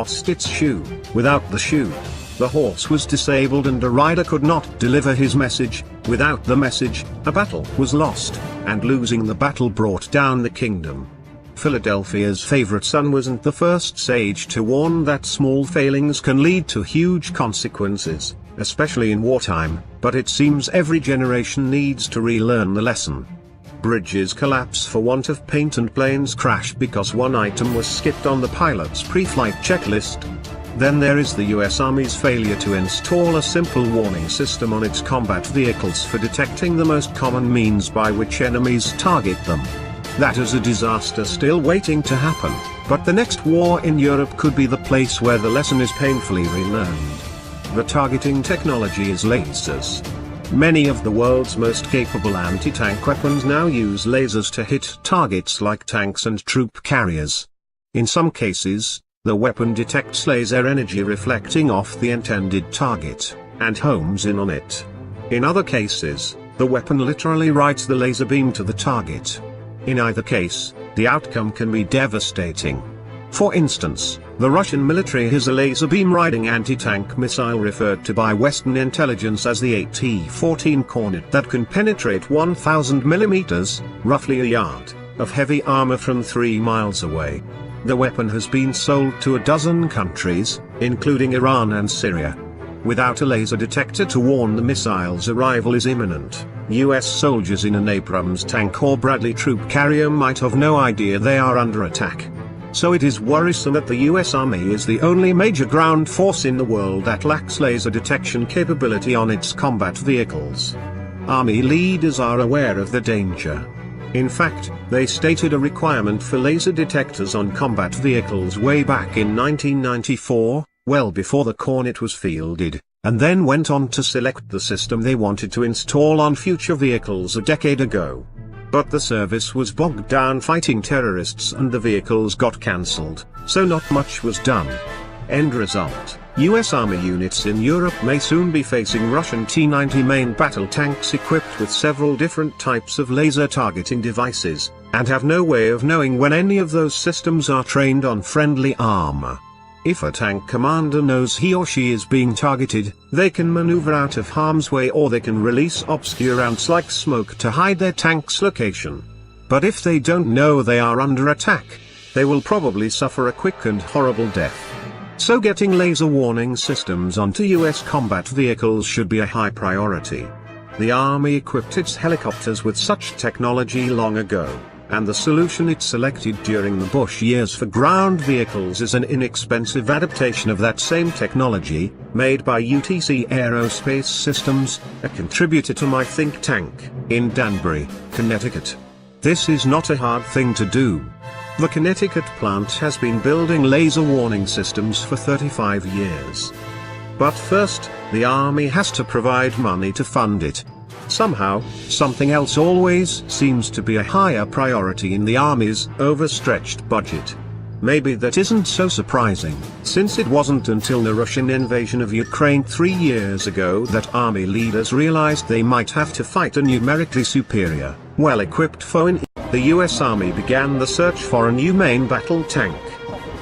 lost its shoe. Without the shoe, the horse was disabled and a rider could not deliver his message. Without the message, a battle was lost, and losing the battle brought down the kingdom. Philadelphia's favorite son wasn't the first sage to warn that small failings can lead to huge consequences, especially in wartime, but it seems every generation needs to relearn the lesson. Bridges collapse for want of paint and planes crash because one item was skipped on the pilot's pre-flight checklist. Then there is the US Army's failure to install a simple warning system on its combat vehicles for detecting the most common means by which enemies target them. That is a disaster still waiting to happen, but the next war in Europe could be the place where the lesson is painfully relearned. The targeting technology is lasers. Many of the world's most capable anti-tank weapons now use lasers to hit targets like tanks and troop carriers. In some cases, the weapon detects laser energy reflecting off the intended target, and homes in on it. In other cases, the weapon literally rides the laser beam to the target. In either case, the outcome can be devastating. For instance, the Russian military has a laser beam riding anti-tank missile referred to by Western intelligence as the AT-14 Cornet that can penetrate 1,000 millimeters, roughly a yard, of heavy armor from 3 miles away. The weapon has been sold to a dozen countries, including Iran and Syria. Without a laser detector to warn the missile's arrival is imminent, US soldiers in an ABRAMS tank or Bradley troop carrier might have no idea they are under attack. So it is worrisome that the US Army is the only major ground force in the world that lacks laser detection capability on its combat vehicles. Army leaders are aware of the danger. In fact, they stated a requirement for laser detectors on combat vehicles way back in 1994, well before the Cornet was fielded, and then went on to select the system they wanted to install on future vehicles a decade ago. But the service was bogged down fighting terrorists and the vehicles got cancelled, so not much was done. End result, US Army units in Europe may soon be facing Russian T-90 main battle tanks equipped with several different types of laser targeting devices, and have no way of knowing when any of those systems are trained on friendly armor. If a tank commander knows he or she is being targeted, they can maneuver out of harm's way or they can release obscurants like smoke to hide their tank's location. But if they don't know they are under attack, they will probably suffer a quick and horrible death. So getting laser warning systems onto US combat vehicles should be a high priority. The Army equipped its helicopters with such technology long ago, and the solution it selected during the Bush years for ground vehicles is an inexpensive adaptation of that same technology, made by UTC Aerospace Systems, a contributor to my think tank, in Danbury, Connecticut. This is not a hard thing to do. The Connecticut plant has been building laser warning systems for 35 years. But first, the Army has to provide money to fund it. Somehow, something else always seems to be a higher priority in the Army's overstretched budget. Maybe that isn't so surprising, since it wasn't until the Russian invasion of Ukraine 3 years ago that Army leaders realized they might have to fight a numerically superior, well-equipped foe in. The US Army began the search for a new main battle tank.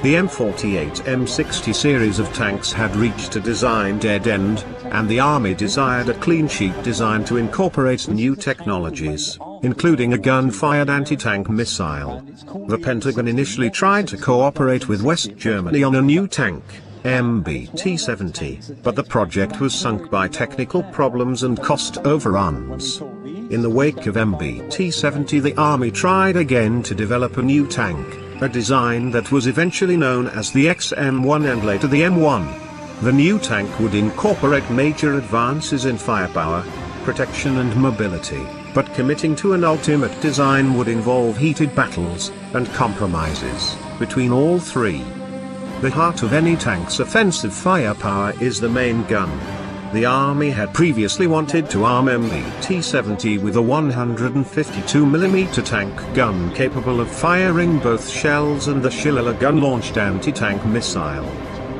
The M-48 M-60 series of tanks had reached a design dead end, and the Army desired a clean sheet design to incorporate new technologies, including a gun-fired anti-tank missile. The Pentagon initially tried to cooperate with West Germany on a new tank, MBT-70, but the project was sunk by technical problems and cost overruns. In the wake of MBT-70, the Army tried again to develop a new tank, a design that was eventually known as the XM-1 and later the M1. The new tank would incorporate major advances in firepower, protection and mobility, but committing to an ultimate design would involve heated battles, and compromises, between all three. The heart of any tank's offensive firepower is the main gun. The Army had previously wanted to arm MBT-70 with a 152mm tank gun capable of firing both shells and the Shillelagh gun-launched anti-tank missile.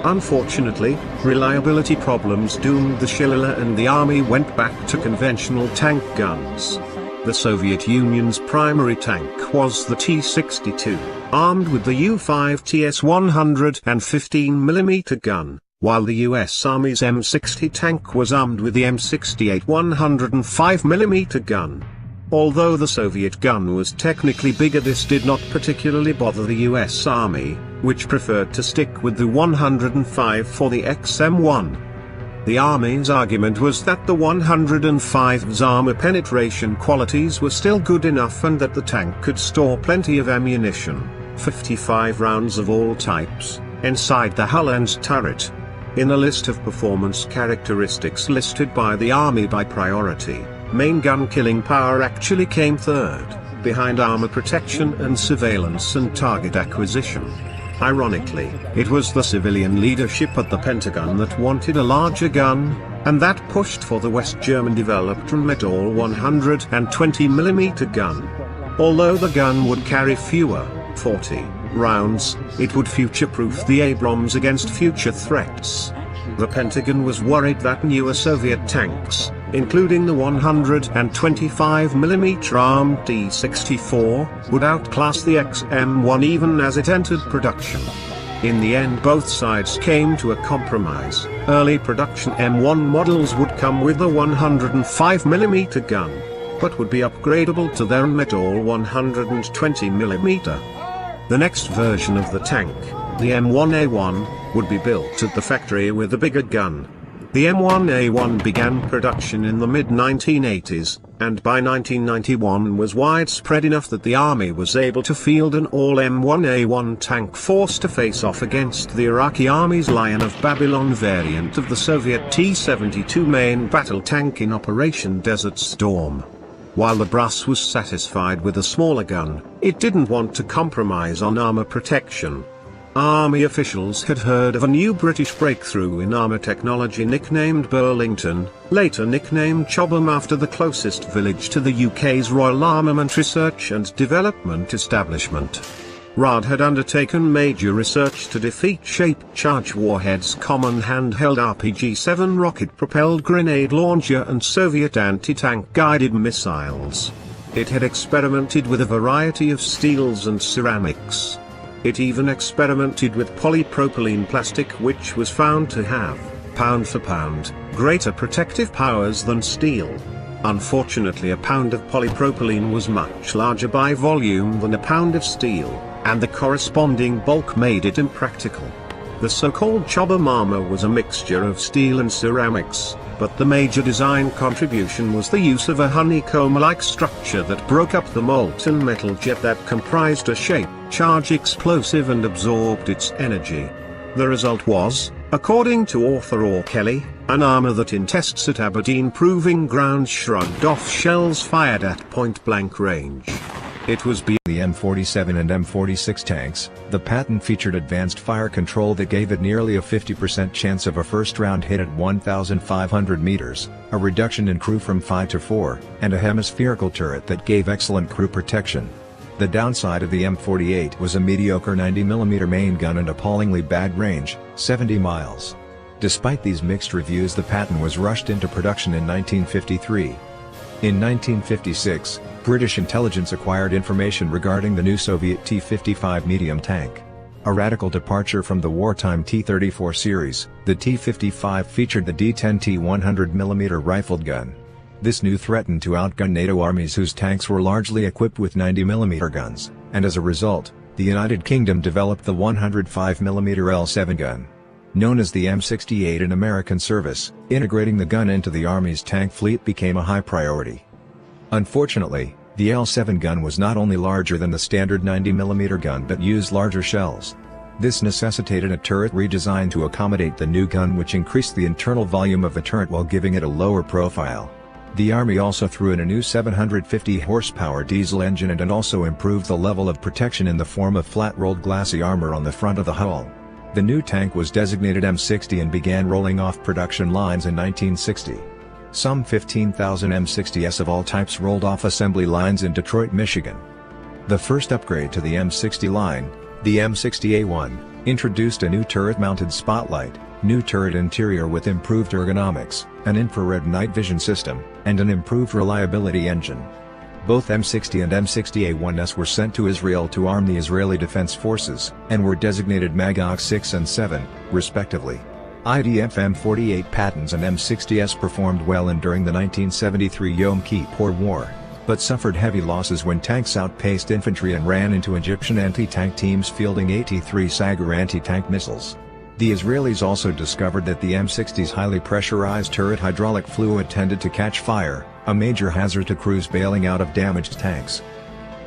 Unfortunately, reliability problems doomed the Shillelagh and the Army went back to conventional tank guns. The Soviet Union's primary tank was the T-62, armed with the U-5 TS 115mm gun, while the US Army's M-60 tank was armed with the M-68 105mm gun. Although the Soviet gun was technically bigger, this did not particularly bother the US Army, which preferred to stick with the 105 for the XM1. The Army's argument was that the 105's armor penetration qualities were still good enough and that the tank could store plenty of ammunition, 55 rounds of all types, inside the hull and turret. In a list of performance characteristics listed by the Army by priority, main gun killing power actually came third, behind armor protection and surveillance and target acquisition. Ironically, it was the civilian leadership at the Pentagon that wanted a larger gun, and that pushed for the West German-developed Rheinmetall 120mm gun. Although the gun would carry fewer, 40, rounds, it would future-proof the ABRAMS against future threats. The Pentagon was worried that newer Soviet tanks, including the 125mm armed T-64, would outclass the XM1 even as it entered production. In the end, both sides came to a compromise. Early production M1 models would come with a 105mm gun, but would be upgradable to their Rheinmetall 120mm. The next version of the tank, the M1A1, would be built at the factory with a bigger gun. The M1A1 began production in the mid-1980s, and by 1991 was widespread enough that the Army was able to field an all-M1A1 tank force to face off against the Iraqi Army's Lion of Babylon variant of the Soviet T-72 main battle tank in Operation Desert Storm. While the brass was satisfied with a smaller gun, it didn't want to compromise on armor protection. Army officials had heard of a new British breakthrough in armor technology nicknamed Burlington, later nicknamed Chobham after the closest village to the UK's Royal Armament Research and Development Establishment. RAD had undertaken major research to defeat Shaped Charge Warhead's common handheld RPG-7 rocket-propelled grenade launcher and Soviet anti-tank guided missiles. It had experimented with a variety of steels and ceramics. It even experimented with polypropylene plastic, which was found to have, pound for pound, greater protective powers than steel. Unfortunately, a pound of polypropylene was much larger by volume than a pound of steel, and the corresponding bulk made it impractical. The so-called Chobham armor was a mixture of steel and ceramics, but the major design contribution was the use of a honeycomb-like structure that broke up the molten metal jet that comprised a shaped charge explosive and absorbed its energy. The result was, according to author Orr Kelly, an armor that in tests at Aberdeen Proving Ground shrugged off shells fired at point-blank range. It was the M47 and M46 tanks. The patent featured advanced fire control that gave it nearly a 50% chance of a first-round hit at 1,500 meters, a reduction in crew from 5 to 4, and a hemispherical turret that gave excellent crew protection. The downside of the M48 was a mediocre 90mm main gun and appallingly bad range, 70 miles. Despite these mixed reviews, the patent was rushed into production in 1953. In 1956, British intelligence acquired information regarding the new Soviet T-55 medium tank. A radical departure from the wartime T-34 series, the T-55 featured the D-10 T-100mm rifled gun. This new threatened to outgun NATO armies whose tanks were largely equipped with 90mm guns, and as a result, the United Kingdom developed the 105mm L-7 gun. Known as the M-68 in American service, integrating the gun into the Army's tank fleet became a high priority. Unfortunately, the L-7 gun was not only larger than the standard 90mm gun but used larger shells. This necessitated a turret redesign to accommodate the new gun, which increased the internal volume of the turret while giving it a lower profile. The Army also threw in a new 750 horsepower diesel engine and also improved the level of protection in the form of flat-rolled glassy armor on the front of the hull. The new tank was designated M-60 and began rolling off production lines in 1960. Some 15,000 M-60s of all types rolled off assembly lines in Detroit, Michigan. The first upgrade to the M-60 line, the M-60A1, introduced a new turret-mounted spotlight, new turret interior with improved ergonomics, an infrared night vision system, and an improved reliability engine. Both M-60 and M-60A1S were sent to Israel to arm the Israeli Defense Forces, and were designated Magog 6 and 7, respectively. IDF M-48 Pattons and M-60s performed well during the 1973 Yom Kippur War, but suffered heavy losses when tanks outpaced infantry and ran into Egyptian anti-tank teams fielding 83 Sagar anti-tank missiles. The Israelis also discovered that the M-60's highly pressurized turret hydraulic fluid tended to catch fire, a major hazard to crews bailing out of damaged tanks.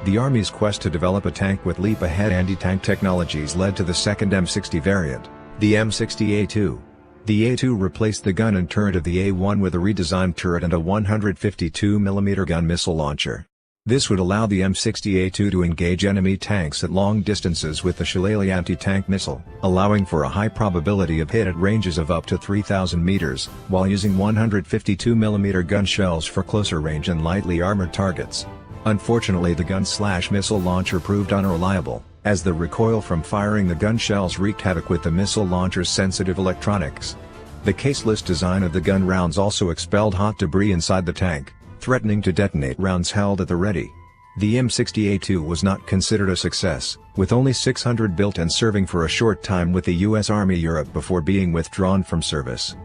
The Army's quest to develop a tank with leap-ahead anti-tank technologies led to the second M-60 variant, the M-60A2. The A2 replaced the gun and turret of the A1 with a redesigned turret and a 152mm gun missile launcher. This would allow the M-60A2 to engage enemy tanks at long distances with the Shillelagh anti-tank missile, allowing for a high probability of hit at ranges of up to 3,000 meters, while using 152mm gun shells for closer range and lightly armored targets. Unfortunately, the gun/missile launcher proved unreliable, as the recoil from firing the gun shells wreaked havoc with the missile launcher's sensitive electronics. The caseless design of the gun rounds also expelled hot debris inside the tank, threatening to detonate rounds held at the ready. The M-60A2 was not considered a success, with only 600 built and serving for a short time with the U.S. Army Europe before being withdrawn from service.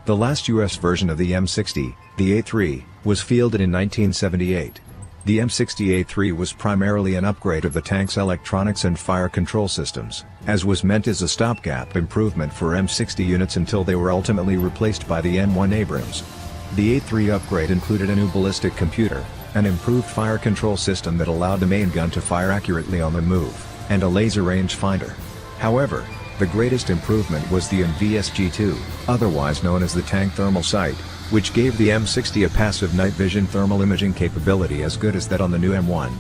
The last U.S. version of the M-60, the A3, was fielded in 1978. The M-60A3 was primarily an upgrade of the tank's electronics and fire control systems, as was meant as a stopgap improvement for M-60 units until they were ultimately replaced by the M1 Abrams. The A3 upgrade included a new ballistic computer, an improved fire control system that allowed the main gun to fire accurately on the move, and a laser rangefinder. However, the greatest improvement was the NVSG-2, otherwise known as the tank thermal sight, which gave the M-60 a passive night vision thermal imaging capability as good as that on the new M1.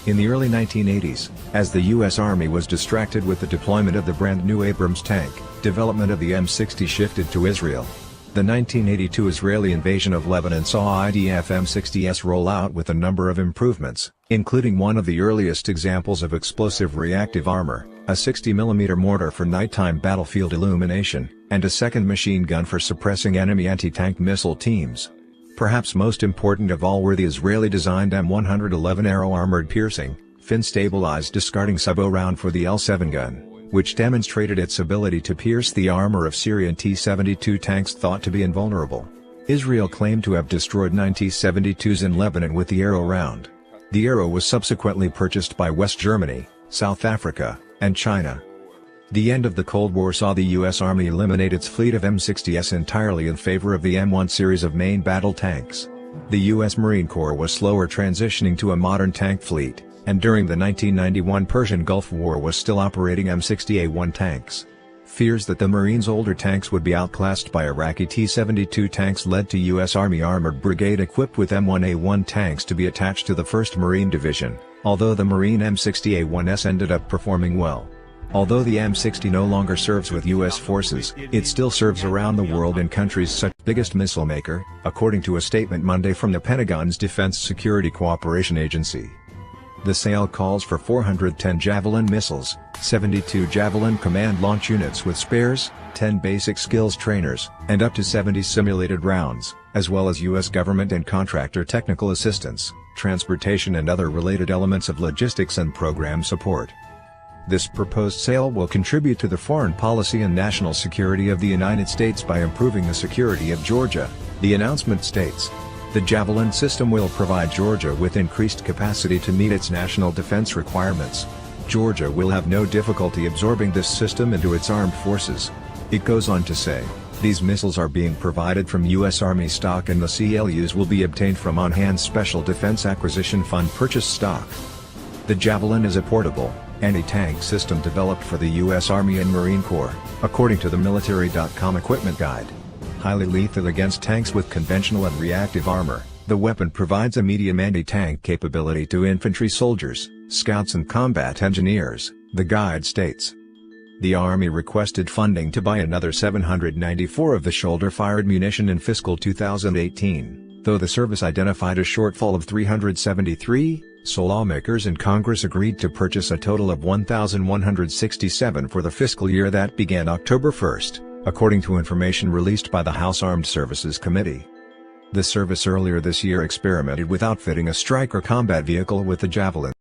In the early 1980s, as the U.S. Army was distracted with the deployment of the brand new Abrams tank, development of the M-60 shifted to Israel. The 1982 Israeli invasion of Lebanon saw IDF M-60s roll out with a number of improvements, including one of the earliest examples of explosive reactive armor, a 60mm mortar for nighttime battlefield illumination, and a second machine gun for suppressing enemy anti-tank missile teams. Perhaps most important of all were the Israeli-designed M111 arrow-armored piercing, fin-stabilized discarding subbo round for the L7 gun, which demonstrated its ability to pierce the armor of Syrian T-72 tanks thought to be invulnerable. Israel claimed to have destroyed 9 T-72s in Lebanon with the arrow round. The arrow was subsequently purchased by West Germany, South Africa, and China. The end of the Cold War saw the U.S. Army eliminate its fleet of M-60s entirely in favor of the M1 series of main battle tanks. The U.S. Marine Corps was slower transitioning to a modern tank fleet, and during the 1991 Persian Gulf War was still operating M-60A1 tanks. Fears that the Marines' older tanks would be outclassed by Iraqi T-72 tanks led to U.S. Army Armored Brigade equipped with M1A1 tanks to be attached to the 1st Marine Division, although the Marine M-60A1S ended up performing well. Although the M-60 no longer serves with U.S. forces, it still serves around the world in countries such as biggest missile maker, according to a statement Monday from the Pentagon's Defense Security Cooperation Agency. The sale calls for 410 Javelin missiles, 72 Javelin command launch units with spares, 10 basic skills trainers, and up to 70 simulated rounds, as well as U.S. government and contractor technical assistance, transportation and other related elements of logistics and program support. This proposed sale will contribute to the foreign policy and national security of the United States by improving the security of Georgia, the announcement states. The Javelin system will provide Georgia with increased capacity to meet its national defense requirements. Georgia will have no difficulty absorbing this system into its armed forces. It goes on to say, these missiles are being provided from U.S. Army stock and the CLUs will be obtained from on-hand Special Defense Acquisition Fund purchase stock. The Javelin is a portable, anti-tank system developed for the U.S. Army and Marine Corps, according to the Military.com Equipment Guide. Highly lethal against tanks with conventional and reactive armor, the weapon provides a medium anti-tank capability to infantry soldiers, scouts and combat engineers, the guide states. The Army requested funding to buy another 794 of the shoulder-fired munition in fiscal 2018, though the service identified a shortfall of 373, so lawmakers in Congress agreed to purchase a total of 1,167 for the fiscal year that began October 1. According to information released by the House Armed Services Committee. The service earlier this year experimented with outfitting a Stryker combat vehicle with the Javelin.